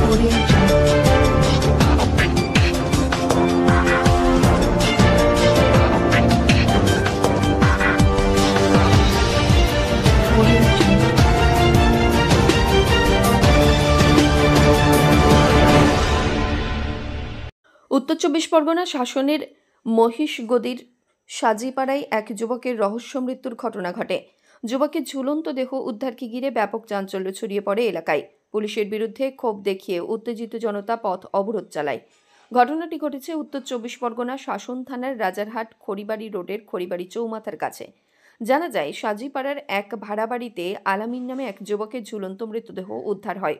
উত্তর চব্বিশ পরগনা শাসনের মহিষগদির সাজিপাড়ায় এক যুবকের রহস্য মৃত্যুর ঘটনা ঘটে। যুবকের ঝুলন্ত দেহ উদ্ধারকে ঘিরে ব্যাপক চাঞ্চল্য ছড়িয়ে পড়ে এলাকায়। পুলিশের বিরুদ্ধে ক্ষোভ দেখিয়ে উত্তেজিত জনতা পথ অবরোধ চালায়। ঘটনাটি ঘটেছে উত্তর চব্বিশ পরগনা শাসন থানার রাজারহাট খড়িবাড়ি রোডের খড়িবাড়ি চৌমাথার কাছে। জানা যায়, সাজিপাড়ার এক ভাড়া বাড়িতে আলামিন নামে এক যুবকের ঝুলন্ত মৃতদেহ উদ্ধার হয়,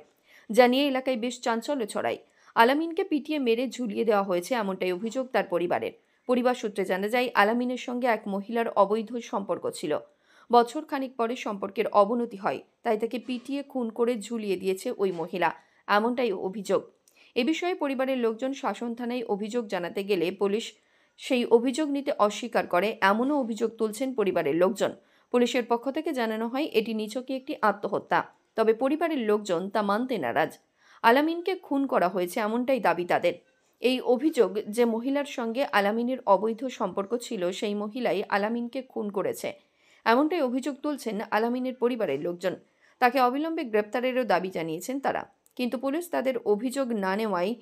যা নিয়ে এলাকায় বেশ চাঞ্চল্য ছড়ায়। আলামিনকে পিটিয়ে মেরে ঝুলিয়ে দেওয়া হয়েছে, এমনটাই অভিযোগ তার পরিবারের। পরিবার সূত্রে জানা যায়, আলামিনের সঙ্গে এক মহিলার অবৈধ সম্পর্ক ছিল। বছর খানিক পরে সম্পর্কের অবনতি হয়, তাই তাকে পিটিয়ে খুন করে ঝুলিয়ে দিয়েছে ওই মহিলা, এমনটাই অভিযোগ। এ বিষয়ে পরিবারের লোকজন শাসন থানায় অভিযোগ জানাতে গেলে পুলিশ সেই অভিযোগ নিতে অস্বীকার করে, এমনও অভিযোগ তুলছেন পরিবারের লোকজন। পুলিশের পক্ষ থেকে জানানো হয়, এটি নিছকই একটি আত্মহত্যা, তবে পরিবারের লোকজন তা মানতে নারাজ। আলামিনকে খুন করা হয়েছে এমনটাই দাবি তাদের। এই অভিযোগ যে মহিলার সঙ্গে আলামিনের অবৈধ সম্পর্ক ছিল, সেই মহিলাই আলামিনকে খুন করেছে, এমনটাই অভিযোগ তুলছেন আলামিনের পরিবারের লোকজন। তাকে অবিলম্বে গ্রেপ্তারেরও দাবি জানিয়েছেন তারা, কিন্তু পুলিশ তাদের অভিযোগ না নেওয়ায়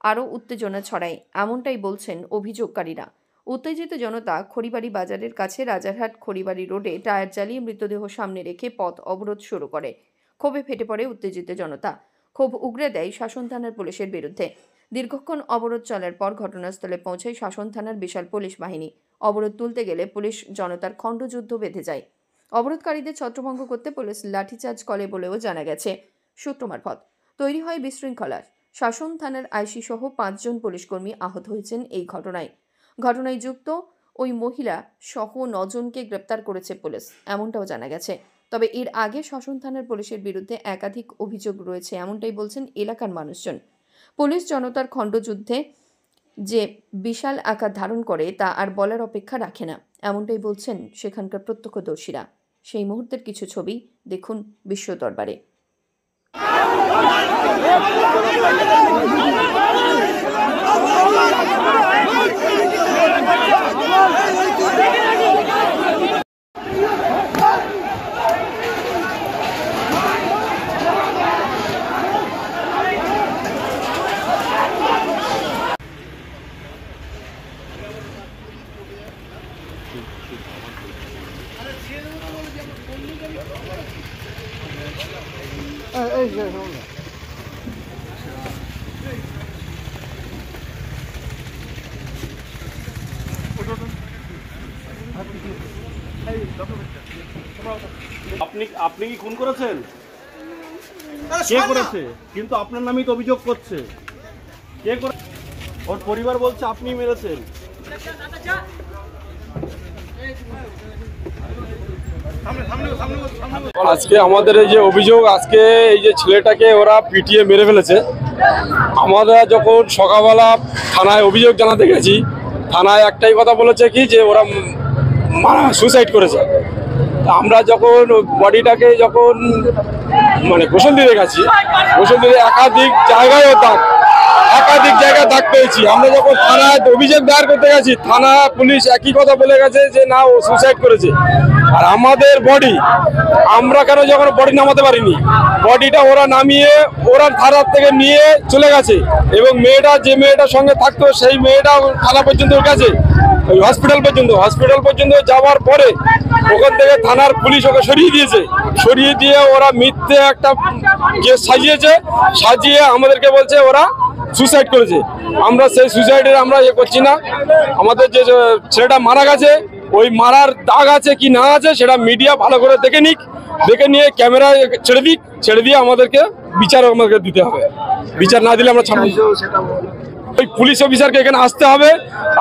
আরও উত্তেজনা ছড়ায়, এমনটাই বলছেন অভিযোগকারীরা। উত্তেজিত জনতা খড়িবাড়ি বাজারের কাছে রাজারহাট খড়িবাড়ি রোডে টায়ার জ্বালিয়ে মৃতদেহ সামনে রেখে পথ অবরোধ শুরু করে। ক্ষোভে ফেটে পড়ে উত্তেজিত জনতা, ক্ষোভ উগরে দেয় শাসন থানার পুলিশের বিরুদ্ধে। দীর্ঘক্ষণ অবরোধ চলার পর ঘটনাস্থলে পৌঁছায় শাসন থানার বিশাল পুলিশ বাহিনী। অবরোধ তুলতে গেলে পুলিশ জনতার খণ্ডযুদ্ধ বেঁধে যায়। অবরোধকারীদের ছত্রভঙ্গ করতে পুলিশ লাঠিচার্জ করে বলেও জানা গেছে সূত্র মারফত। তৈরি হয় বিশৃঙ্খলা। শাসন থানার আইসি সহ 5 জন পুলিশকর্মী আহত হয়েছেন এই ঘটনায় যুক্ত ওই মহিলা সহ 9 জনকে গ্রেপ্তার করেছে পুলিশ, এমনটাও জানা গেছে। তবে এর আগে শাসন থানার পুলিশের বিরুদ্ধে একাধিক অভিযোগ রয়েছে, এমনটাই বলছেন এলাকার মানুষজন। পুলিশ জনতার খণ্ডযুদ্ধে যে বিশাল আকার ধারণ করে তা আর বলার অপেক্ষা রাখে না, এমনটাই বলছেন সেখানকার প্রত্যক্ষদর্শীরা। সেই মুহূর্তের কিছু ছবি দেখুন বিশ্ব দরবারে। আপনি কি খুন করেছেন? কে করেছে? কিন্তু আপনার নামই তো অভিযোগ করছে। কে করে? ওর পরিবার বলছে আপনি মেরেছেন। আজকে আমাদের এই যে অভিযোগ, আজকে এই যে ছেলেটাকে ওরা পিটিয়ে মেরে ফেলেছে। আমরা যখন সকালবেলা থানায় অভিযোগ জানাতে গেছি, থানায় একটাই কথা বলেছে কি যে ওরা সুসাইড করেছে। আমরা যখন বডিটাকে মানে গোসল দিতে গেছি, গোসল দিতে একাধিক জায়গায় দাগ পেয়েছি। আমরা যখন থানায় অভিযোগ দায়ের করতে গেছি, থানা পুলিশ একই কথা বলে গেছে যে না, ও সুসাইড করেছে। আর আমাদের বডি, আমরা কেন যখন বডি নামাতে পারিনি, বডিটা ওরা নামিয়ে ওরা থানার থেকে নিয়ে চলে গেছে। এবং যে মেয়েটার সঙ্গে থাকতো, সেই মেয়েটা থানা পর্যন্ত গেছে, ওই হসপিটাল পর্যন্ত যাওয়ার পরে ওখান থেকে থানার পুলিশ ওকে সরিয়ে দিয়ে ওরা মিথ্যে একটা কেস সাজিয়ে আমাদেরকে বলছে ওরা সুসাইড করেছে। আমরা সেই সুসাইডের আমরা করছি না। আমাদের যে ছেলেটা মারা গেছে, ওই মারার দাগ আছে কি না আছে সেটা মিডিয়া ভালো করে দেখে নিয়ে ক্যামেরা ছেড়ে দিয়ে আমাদেরকে বিচার দিতে হবে। বিচার না দিলে আমরা ছাড়ব। ওই পুলিশ অফিসারকে এখানে আসতে হবে।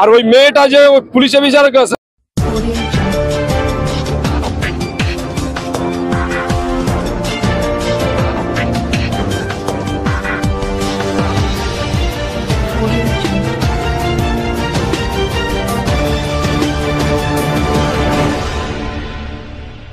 আর ওই মেয়েটা যে পুলিশ অফিসার